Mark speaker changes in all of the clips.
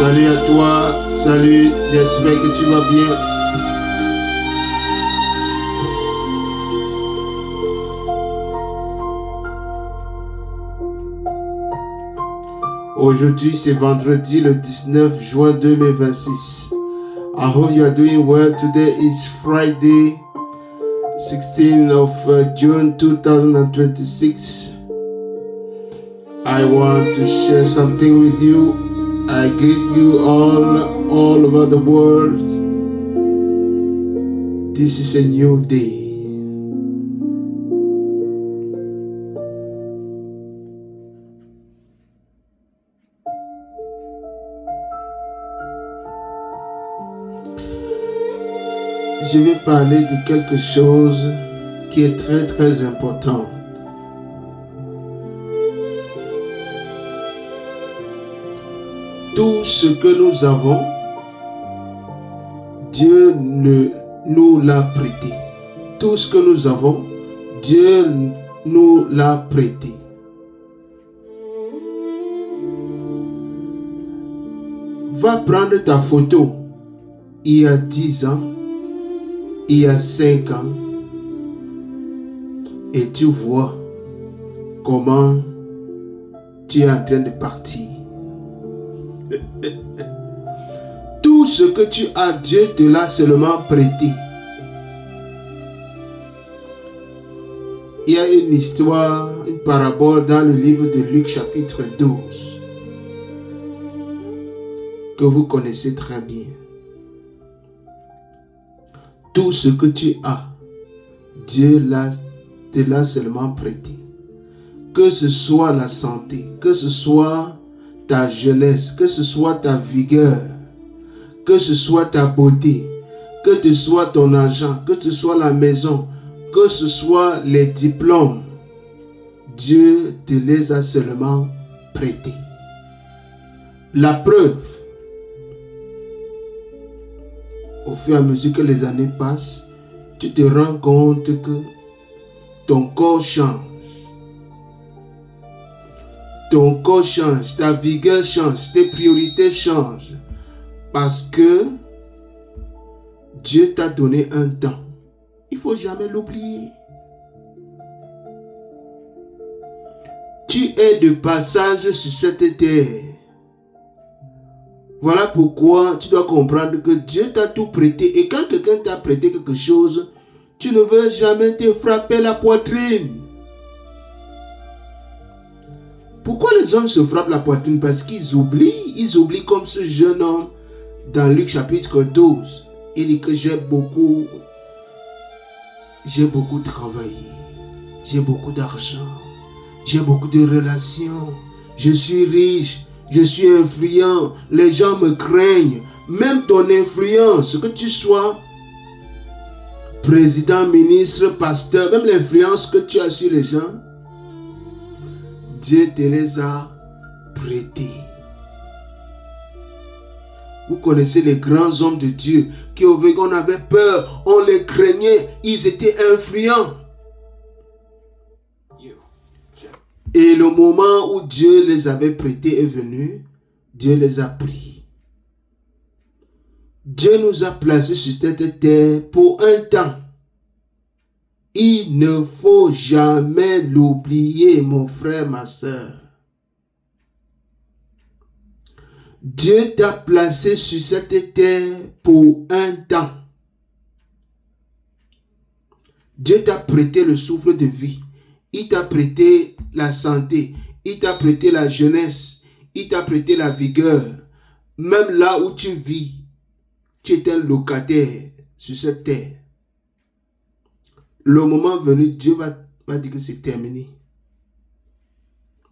Speaker 1: Salut à toi, salut, j'espère que tu vas bien. Aujourd'hui c'est vendredi le 19 juin 2026. I hope you are doing well. Today is Friday 16th of June 2026. I want to share something with you. I greet you all over the world. This is a new day. Je vais parler de quelque chose qui est très très important. Tout ce que nous avons, Dieu nous l'a prêté. Tout ce que nous avons, Dieu nous l'a prêté. Va prendre ta photo il y a 10 ans, il y a 5 ans, et tu vois comment tu es en train de partir. Tout ce que tu as, Dieu te l'a seulement prêté. Il y a une histoire, une parabole dans le livre de Luc chapitre 12 que vous connaissez très bien. Tout ce que tu as, Dieu te l'a seulement prêté. Que ce soit la santé, que ce soit ta jeunesse, que ce soit ta vigueur, que ce soit ta beauté, que ce soit ton argent, que ce soit la maison, que ce soit les diplômes, Dieu te les a seulement prêtés. La preuve, au fur et à mesure que les années passent, tu te rends compte que ton corps change. Ton corps change, ta vigueur change, tes priorités changent. Parce que Dieu t'a donné un temps. Il ne faut jamais l'oublier. Tu es de passage sur cette terre. Voilà pourquoi tu dois comprendre que Dieu t'a tout prêté. Et quand quelqu'un t'a prêté quelque chose, tu ne veux jamais te frapper la poitrine. Pourquoi les hommes se frappent la poitrine? Parce qu'ils oublient comme ce jeune homme dans Luc chapitre 12. Il dit que j'ai beaucoup travaillé, j'ai beaucoup d'argent, j'ai beaucoup de relations, je suis riche, je suis influent, les gens me craignent. Même ton influence, que tu sois président, ministre, pasteur, même l'influence que tu as sur les gens, Dieu te les a prêtés. Vous connaissez les grands hommes de Dieu qui, on avait peur, on les craignait, ils étaient influents. Et le moment où Dieu les avait prêtés est venu, Dieu les a pris. Dieu nous a placés sur cette terre pour un temps. Il ne faut jamais l'oublier, mon frère, ma soeur. Dieu t'a placé sur cette terre pour un temps. Dieu t'a prêté le souffle de vie. Il t'a prêté la santé. Il t'a prêté la jeunesse. Il t'a prêté la vigueur. Même là où tu vis, tu es un locataire sur cette terre. Le moment venu, Dieu va dire que c'est terminé.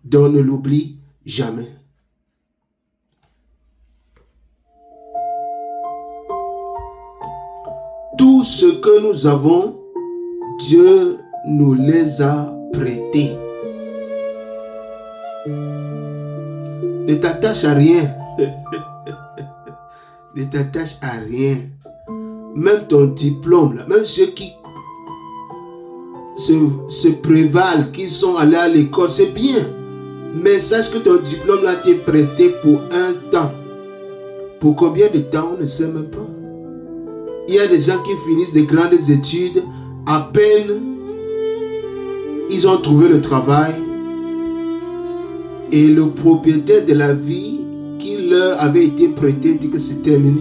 Speaker 1: Donc ne l'oublie jamais. Tout ce que nous avons, Dieu nous les a prêtés. Ne t'attache à rien. Ne t'attache à rien. Même ton diplôme, là, même ceux qui se prévalent, qui sont allés à l'école, c'est bien. Mais sache que ton diplôme là t'est prêté pour un temps. Pour combien de temps on ne sait même pas. Il y a des gens qui finissent des grandes études, à peine ils ont trouvé le travail et le propriétaire de la vie qui leur avait été prêté dit que c'est terminé.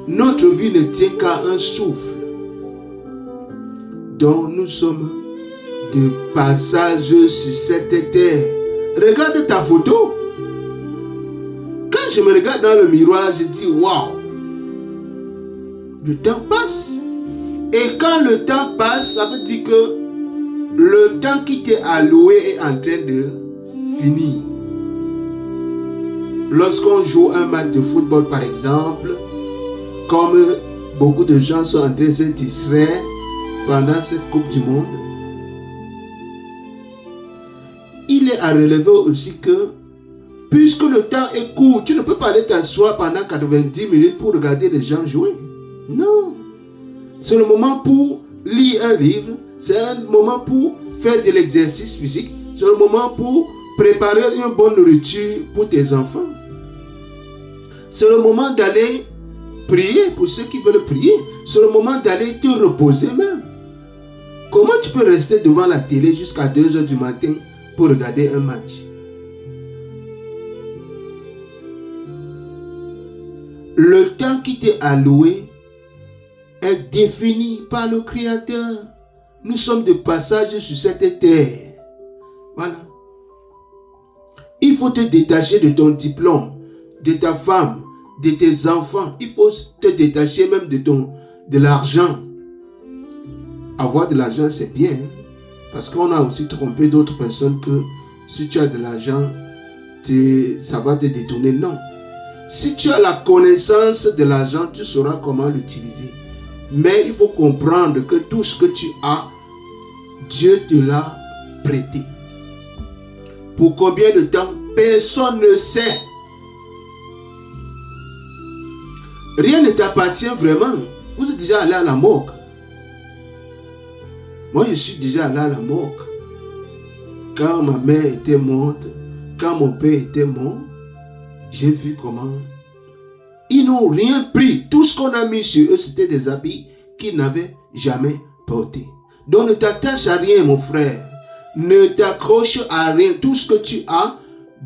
Speaker 1: Notre vie ne tient qu'à un souffle. Donc nous sommes de passage sur cette terre. Regarde ta photo. Quand je me regarde dans le miroir, je dis waouh. Le temps passe. Et quand le temps passe, ça veut dire que le temps qui t'est alloué est en train de finir. Lorsqu'on joue un match de football par exemple, comme beaucoup de gens sont en train de se distraire pendant cette Coupe du Monde, il est à relever aussi que puisque le temps est court, tu ne peux pas aller t'asseoir pendant 90 minutes pour regarder les gens jouer. Non. C'est le moment pour lire un livre, c'est un moment pour faire de l'exercice physique, c'est le moment pour préparer une bonne nourriture pour tes enfants. C'est le moment d'aller prier pour ceux qui veulent prier. C'est le moment d'aller te reposer même. Comment tu peux rester devant la télé jusqu'à 2 heures du matin pour regarder un match? Le temps qui t'est alloué est défini par le Créateur. Nous sommes de passage sur cette terre. Voilà. Il faut te détacher de ton diplôme, de ta femme, de tes enfants. Il faut te détacher même de l'argent. Avoir de l'argent, c'est bien. Parce qu'on a aussi trompé d'autres personnes que si tu as de l'argent, ça va te détourner. Non. Si tu as la connaissance de l'argent, tu sauras comment l'utiliser. Mais il faut comprendre que tout ce que tu as, Dieu te l'a prêté. Pour combien de temps? Personne ne sait. Rien ne t'appartient vraiment. Vous êtes déjà allé à la morgue. Moi, je suis déjà allé à la morgue. Quand ma mère était morte, quand mon père était mort, j'ai vu comment ils n'ont rien pris. Tout ce qu'on a mis sur eux, c'était des habits qu'ils n'avaient jamais portés. Donc ne t'attache à rien, mon frère. Ne t'accroche à rien. Tout ce que tu as,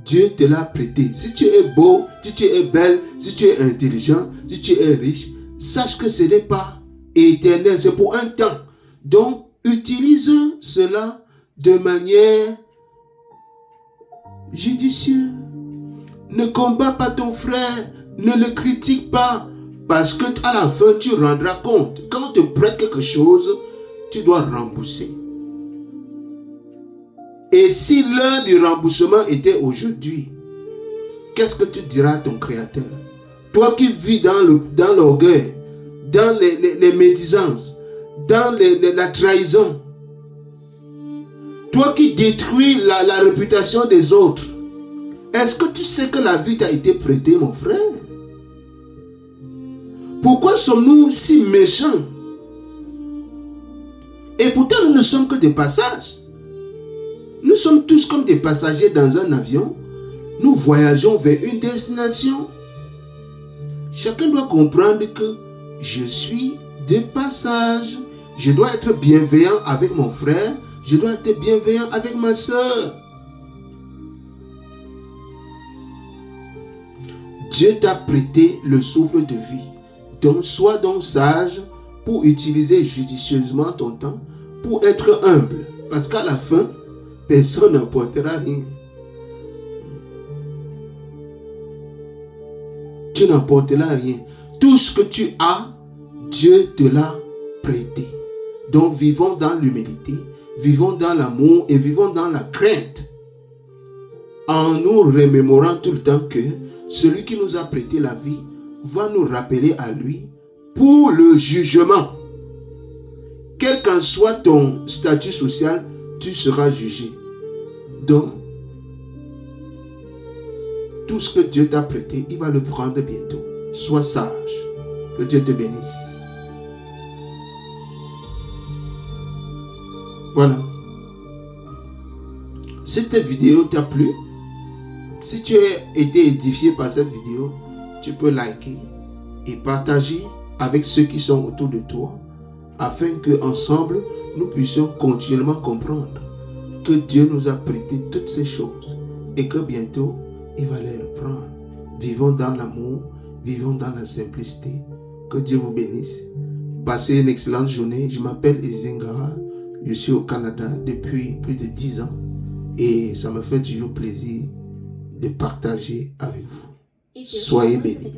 Speaker 1: Dieu te l'a prêté. Si tu es beau, si tu es belle, si tu es intelligent, si tu es riche, sache que ce n'est pas éternel, c'est pour un temps. Donc, utilise cela de manière judicieuse. Ne combats pas ton frère, ne le critique pas, parce que à la fin, tu rendras compte. Quand on te prête quelque chose, tu dois rembourser. Et si l'heure du remboursement était aujourd'hui, qu'est-ce que tu diras à ton Créateur? Toi qui vis dans l'orgueil, dans les médisances, dans la trahison, toi qui détruis la réputation des autres, est-ce que tu sais que la vie t'a été prêtée, mon frère? Pourquoi sommes-nous si méchants? Et pourtant, nous ne sommes que des passages. Nous sommes tous comme des passagers dans un avion. Nous voyageons vers une destination. Chacun doit comprendre que je suis de passage. Je dois être bienveillant avec mon frère. Je dois être bienveillant avec ma soeur. Dieu t'a prêté le souffle de vie. Donc, sois donc sage pour utiliser judicieusement ton temps, pour être humble. Parce qu'à la fin, personne n'apportera rien. Tu n'apporteras rien. Tout ce que tu as, Dieu te l'a prêté. Donc, vivons dans l'humilité, vivons dans l'amour et vivons dans la crainte. En nous remémorant tout le temps que celui qui nous a prêté la vie va nous rappeler à lui pour le jugement. Quel qu'en soit ton statut social, tu seras jugé. Donc, tout ce que Dieu t'a prêté, il va le prendre bientôt. Sois sage. Que Dieu te bénisse. Voilà. Si cette vidéo t'a plu, Si tu as été édifié par cette vidéo, tu peux liker et partager avec ceux qui sont autour de toi afin que ensemble nous puissions continuellement comprendre que Dieu nous a prêté toutes ces choses et que bientôt il va les reprendre. Vivons dans l'amour, vivons dans la simplicité. Que Dieu vous bénisse. Passez une excellente journée. Je m'appelle Ezingara. Je suis au Canada depuis plus de 10 ans et ça me fait toujours plaisir de partager avec vous. Soyez bénis.